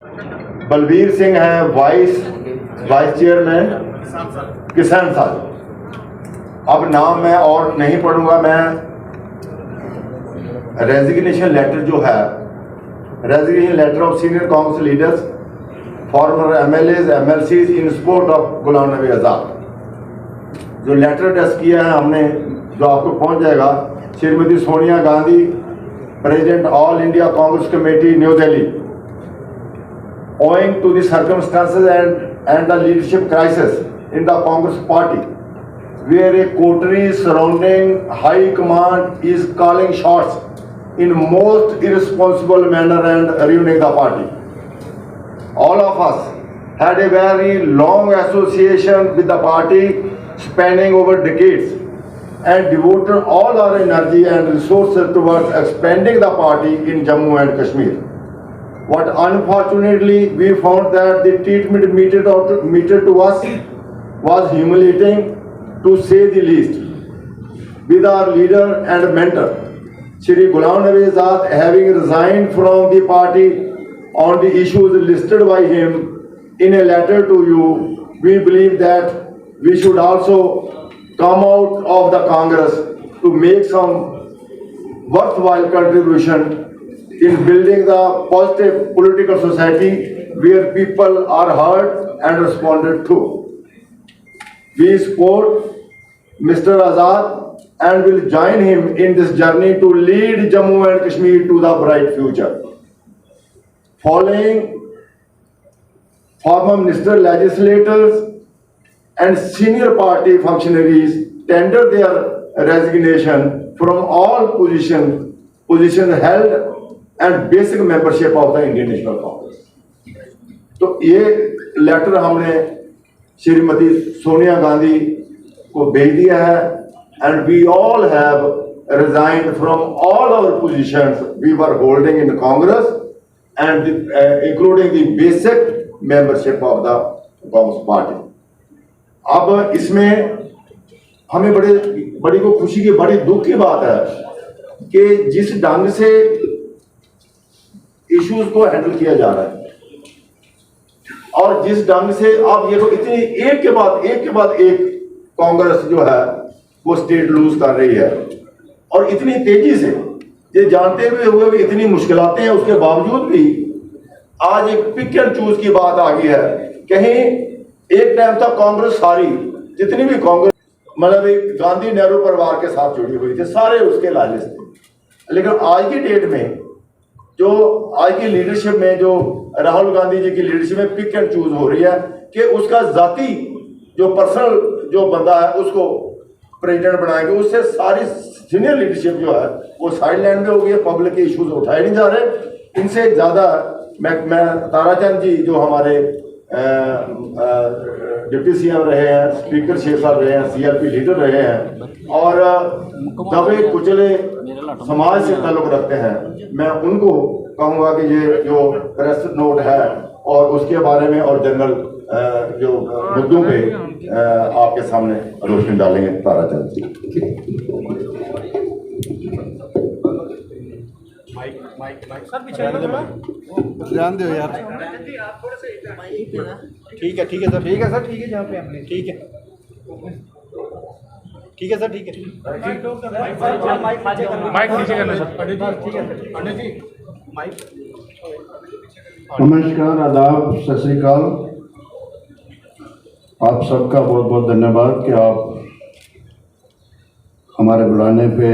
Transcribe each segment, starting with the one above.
बलबीर सिंह है vice chairman किसान साथ। अब नाम मैं और नहीं पढ़ूंगा, मैं रेजिग्नेशन लेटर जो है, resignation letter of senior Congress leaders former MLAs MLCs in support of Ghulam Nabi Azad, जो लेटर टेस्ट किया है हमने, जो आपको पहुंच जाएगा। Shrimati Sonia Gandhi, president all India Congress committee, new Delhi, owing to the circumstances and the leadership crisis in the Congress party, where a coterie surrounding high command is calling shots in most irresponsible manner and ruining the party. All of us had a very long association with the party spanning over decades and devoted all our energy and resources towards expanding the party in Jammu and Kashmir. But unfortunately, we found that the treatment meted to us was humiliating, to say the least. With our leader and mentor, Shri Ghulam Nabi Azad, having resigned from the party on the issues listed by him in a letter to you, we believe that we should also come out of the Congress to make some worthwhile contribution in building the positive political society where people are heard and responded to. We support Mr. Azad and will join him in this journey to lead Jammu and Kashmir to the bright future. Following former minister, legislators and senior party functionaries tendered their resignation from all positions held and basic membership of the Indian National Congress. तो ये letter हमने श्रीमती सोनिया गांधी को भेज दिया है, and we all have resigned from all our positions we were holding in Congress and including the basic membership of the Congress party. अब इसमें हमें बड़ी को खुशी की, बड़ी दुख की बात है कि जिस ढंग से इश्यूज को हैंडल किया जा रहा है और जिस ढंग से अब ये तो इतनी एक के बाद एक कांग्रेस जो है वो स्टेट लूज कर रही है, और इतनी तेजी से, ये जानते हुए भी इतनी मुश्किलातें हैं, उसके बावजूद भी आज एक पिक एंड चूज की बात आ गई है। कहीं एक टाइम तक कांग्रेस सारी, जितनी भी कांग्रेस मतलब एक गांधी नेहरू परिवार के साथ जुड़ी हुई थी, सारे उसके लालिस थे, लेकिन आज की डेट में जो आज की लीडरशिप में, जो राहुल गांधी जी की लीडरशिप में पिक एंड चूज हो रही है कि उसका जाती जो पर्सनल जो बंदा है उसको प्रेसिडेंट बनाएंगे, उससे सारी सीनियर लीडरशिप जो है वो साइड लाइन में हो गई है, पब्लिक के इश्यूज उठाए नहीं जा रहे। इनसे ज़्यादा मैं ताराचंद जी जो हमारे डिप्टी सीएम रहे हैं, स्पीकर 6 साल रहे हैं, सीआरपी लीडर रहे हैं और दबे कुचले समाज से ताल्लुक रखते हैं, मैं उनको कहूँगा कि ये जो प्रेस नोट है और उसके बारे में और जनरल जो मुद्दों पे आपके सामने रोशनी डालेंगे ताराचंद जी। सर पीछे ध्यान दो यार। ठीक है सर, ठीक है जहाँ पे हमने, ठीक है सर, ठीक है माइक नीचे करना सर। पंडित जी माइक। नमस्कार, आदाब, सत श्री अकाल। आप सबका बहुत बहुत धन्यवाद कि आप हमारे बुलाने पे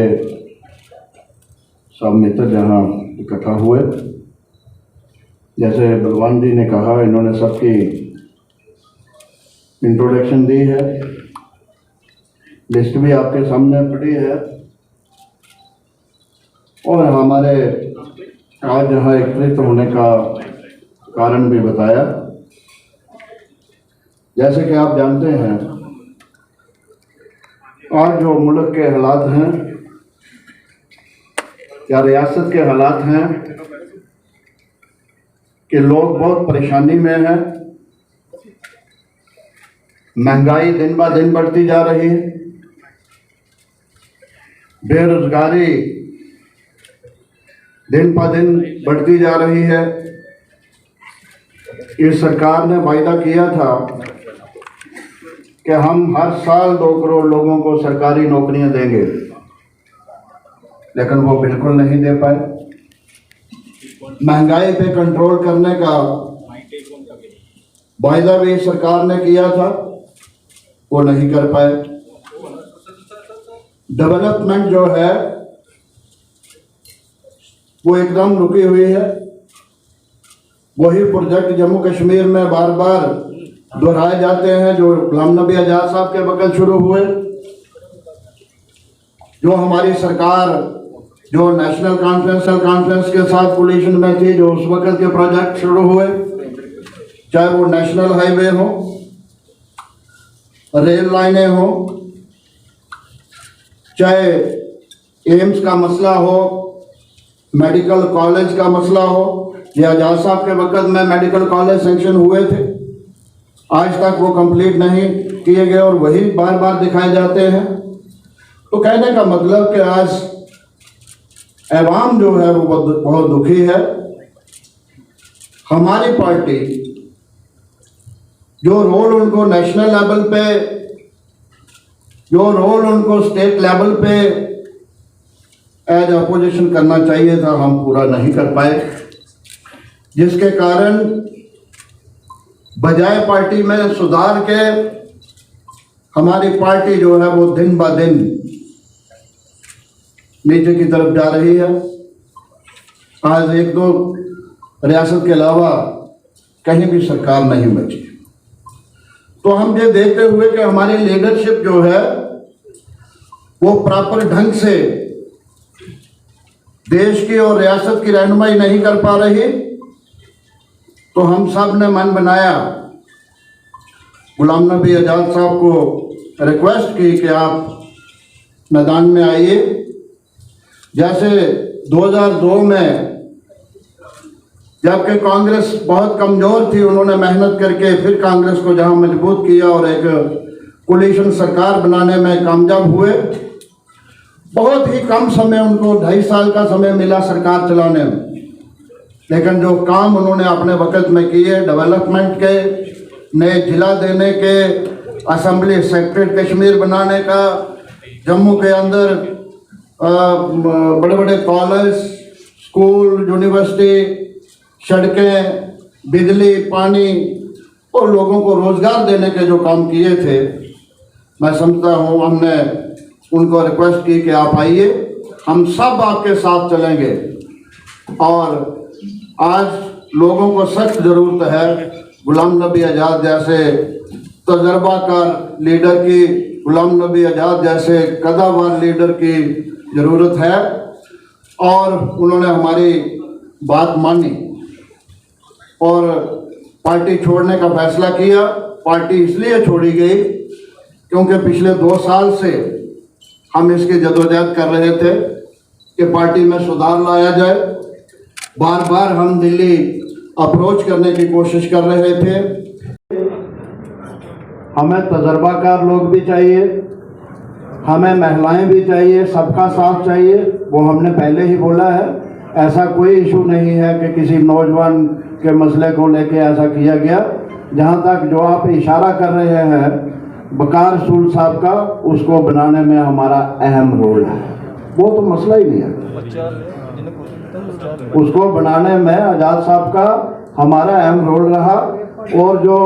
सब मित्र यहाँ इकट्ठा हुए। जैसे बलवान जी ने कहा, इन्होंने सबकी इंट्रोडक्शन दी है, लिस्ट भी आपके सामने पड़ी है और हमारे आज यहाँ एकत्रित होने का कारण भी बताया। जैसे कि आप जानते हैं, आज जो मुल्क के हालात हैं या रियासत के हालात हैं कि लोग बहुत परेशानी में हैं, महंगाई दिन ब दिन बढ़ती जा रही है, बेरोजगारी दिन ब दिन बढ़ती जा रही है, इस सरकार ने वायदा किया था कि हम हर साल 2 करोड़ लोगों को सरकारी नौकरियां देंगे, लेकिन वो बिल्कुल नहीं दे पाए। महंगाई पे कंट्रोल करने का वायदा भी सरकार ने किया था, वो नहीं कर पाए। डेवलपमेंट जो है वो एकदम रुकी हुई है। वही प्रोजेक्ट जम्मू कश्मीर में बार बार दोहराए जाते हैं जो गुलाम नबी आजाद साहब के वक्त शुरू हुए, जो हमारी सरकार जो नेशनल कॉन्फ्रेंस के साथ कोलिशन में थी, जो उस वक्त के प्रोजेक्ट शुरू हुए, चाहे वो नेशनल हाईवे हो, रेल लाइनें हो, चाहे एम्स का मसला हो, मेडिकल कॉलेज का मसला हो। ये आजाद साहब के वक्त में मेडिकल कॉलेज सेंक्शन हुए थे, आज तक वो कंप्लीट नहीं किए गए और वही बार बार दिखाए जाते हैं। तो कहने का मतलब कि आज ऐवाम जो है वो बहुत दुखी है। हमारी पार्टी जो रोल उनको नेशनल लेवल पे, जो रोल उनको स्टेट लेवल पे एज अपोजिशन करना चाहिए था, हम पूरा नहीं कर पाए, जिसके कारण बजाय पार्टी में सुधार के हमारी पार्टी जो है वो दिन ब दिन नीचे की तरफ जा रही है। आज 1-2 रियासत के अलावा कहीं भी सरकार नहीं बची। तो हम ये देखते हुए कि हमारी लीडरशिप जो है वो प्रॉपर ढंग से देश की और रियासत की रहनुमाई नहीं कर पा रही, तो हम सब ने मन बनाया, गुलाम नबी आजाद साहब को रिक्वेस्ट की कि आप मैदान में आइए। जैसे 2002 में जबकि कांग्रेस बहुत कमज़ोर थी, उन्होंने मेहनत करके फिर कांग्रेस को जहां मजबूत किया और एक कोलिशन सरकार बनाने में कामयाब हुए। बहुत ही कम समय, उनको 2.5 साल का समय मिला सरकार चलाने में, लेकिन जो काम उन्होंने अपने वक्त में किए, डेवलपमेंट के, नए जिला देने के, असेंबली सेक्रेटरी कश्मीर बनाने का, जम्मू के अंदर बड़े बड़े कॉलेज, स्कूल, यूनिवर्सिटी, सड़कें, बिजली, पानी और लोगों को रोज़गार देने के जो काम किए थे, मैं समझता हूँ हमने उनको रिक्वेस्ट की कि आप आइए, हम सब आपके साथ चलेंगे। और आज लोगों को सख्त ज़रूरत है गुलाम नबी आज़ाद जैसे तजर्बाकार लीडर की, गुलाम नबी आज़ाद जैसे कदावर लीडर की ज़रूरत है। और उन्होंने हमारी बात मानी और पार्टी छोड़ने का फैसला किया। पार्टी इसलिए छोड़ी गई क्योंकि पिछले 2 साल से हम इसकी जदोजहद कर रहे थे कि पार्टी में सुधार लाया जाए। बार बार हम दिल्ली अप्रोच करने की कोशिश कर रहे थे। हमें तजर्बाकार लोग भी चाहिए, हमें महिलाएं भी चाहिए, सबका साथ चाहिए। वो हमने पहले ही बोला है, ऐसा कोई इशू नहीं है कि किसी नौजवान के मसले को लेके ऐसा किया गया। जहाँ तक जो आप इशारा कर रहे हैं बकार रसूल साहब का, उसको बनाने में हमारा अहम रोल है। वो तो मसला ही नहीं है, उसको बनाने में आज़ाद साहब का हमारा अहम रोल रहा। और जो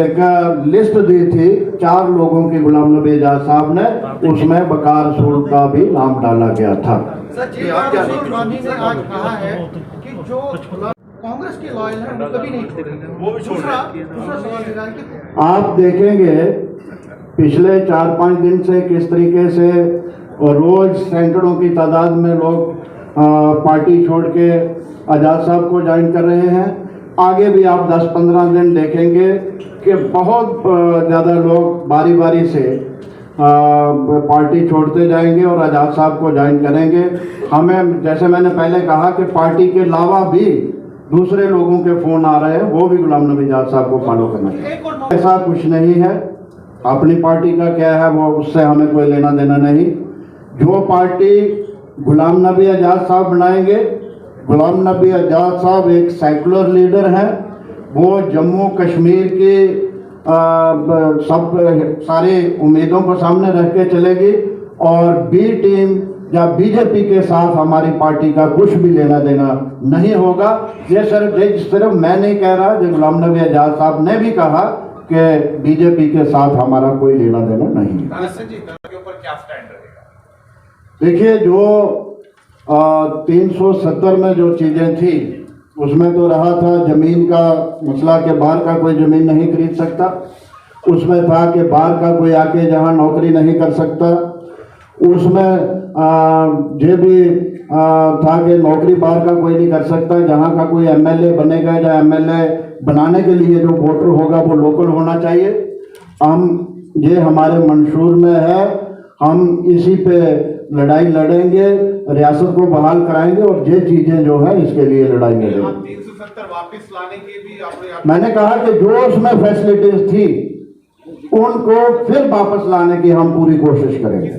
एक लिस्ट दी थी 4 लोगों की गुलाम नबी आज़ाद साहब ने, उसमें बकार रसूल का भी नाम डाला गया था। सर जी, राहुल गांधी ने आज कहा है कि जो कांग्रेस के लॉयल हैं वो कभी नहीं छोड़ेंगे, वो भी दूसरा सवाल मेरा है कि आप देखेंगे पिछले 4-5 दिन से किस तरीके से रोज सैकड़ों की तादाद में लोग पार्टी छोड़ के आज़ाद साहब को ज्वाइन कर रहे हैं। आगे भी आप 10-15 दिन देखेंगे कि बहुत ज़्यादा लोग बारी बारी से पार्टी छोड़ते जाएंगे और आज़ाद साहब को ज्वाइन करेंगे। हमें, जैसे मैंने पहले कहा कि पार्टी के अलावा भी दूसरे लोगों के फ़ोन आ रहे हैं, वो भी गुलाम नबी आज़ाद साहब को फॉलो करना चाहिए। ऐसा कुछ नहीं है, अपनी पार्टी का क्या है वो, उससे हमें कोई लेना देना नहीं। जो पार्टी गुलाम नबी आज़ाद साहब बनाएंगे, गुलाम नबी आज़ाद साहब एक सेकुलर लीडर हैं, वो जम्मू कश्मीर के सब सारे उम्मीदों को सामने रख के चलेगी और बी टीम या बीजेपी के साथ हमारी पार्टी का कुछ भी लेना देना नहीं होगा। ये सिर्फ मैं नहीं कह रहा, जो गुलाम नबी आजाद साहब ने भी कहा कि बीजेपी के साथ हमारा कोई लेना देना नहीं है। देखिए, जो 370 में जो चीज़ें थी उसमें तो रहा था जमीन का मसला के बाहर का कोई ज़मीन नहीं खरीद सकता, उसमें था कि बाहर का कोई आके जहां नौकरी नहीं कर सकता, उसमें ये भी था कि नौकरी बाहर का कोई नहीं कर सकता, जहां का कोई एमएलए बनेगा या एमएलए बनाने के लिए जो वोटर होगा वो लोकल होना चाहिए। ये हमारे मंशूर में है, हम इसी पे लड़ाई लड़ेंगे, रियासत को बहाल कराएंगे और ये चीजें जो है इसके लिए लड़ाई लड़ेंगे। 370 वापस लाने के भी मैंने कहा कि जो उसमें फैसिलिटीज थी उनको फिर वापस लाने की हम पूरी कोशिश करेंगे।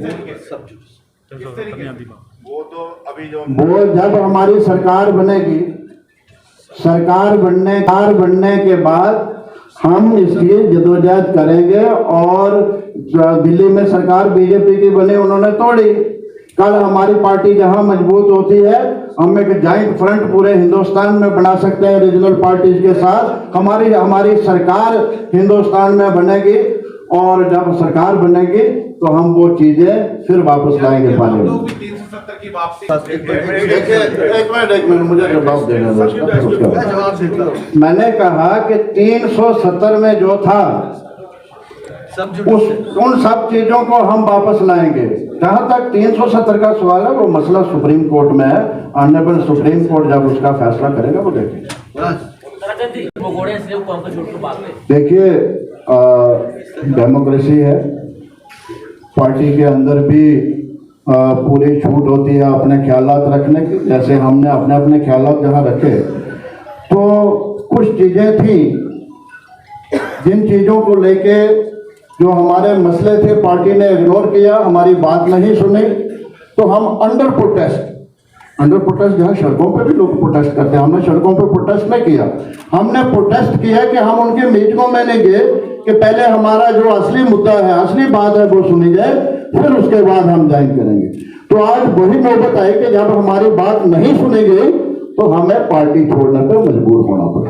वो तो अभी जो वो जब हमारी सरकार बनेगी, सरकार बनने के बाद हम इसकी जदोजहद करेंगे और दिल्ली में सरकार बीजेपी की बनी, उन्होंने तोड़ी। कल हमारी पार्टी जहां मजबूत होती है, हम एक जॉइंट फ्रंट पूरे हिंदुस्तान में बना सकते हैं रीजनल पार्टीज के साथ। हमारी सरकार हिंदुस्तान में बनेगी और जब सरकार बनेगी तो हम वो चीजें फिर वापस लाएंगे पानी में। 370 की वापसी एक मिनट मुझे जवाब देना है उसका। मैंने कहा कि 370 में जो था उन सब चीजों को हम वापस लाएंगे। जहां तक 370 का सवाल है, वो मसला सुप्रीम कोर्ट में है। ऑनरेबल सुप्रीम कोर्ट जब उसका फैसला करेगा वो देखेंगे। देखिए, डेमोक्रेसी है, पार्टी के अंदर भी पूरी छूट होती है अपने ख्यालात रखने की। जैसे हमने अपने अपने ख्यालात जहाँ रखे, तो कुछ चीज़ें थी जिन चीज़ों को लेके जो हमारे मसले थे पार्टी ने इग्नोर किया, हमारी बात नहीं सुनी, तो हम अंडर प्रोटेस्ट जहाँ सड़कों पे भी लोग प्रोटेस्ट करते हैं, हमने सड़कों पे प्रोटेस्ट नहीं किया। हमने प्रोटेस्ट किया कि हम उनके मीटिंगों में नहीं गए कि पहले हमारा जो असली मुद्दा है, असली बात है वो सुनी जाए, फिर उसके बाद हम ज्वाइन करेंगे। तो आज वही नौबत आई कि जब हमारी बात नहीं सुनी गई तो हमें पार्टी छोड़ने पर मजबूर होना पड़ा।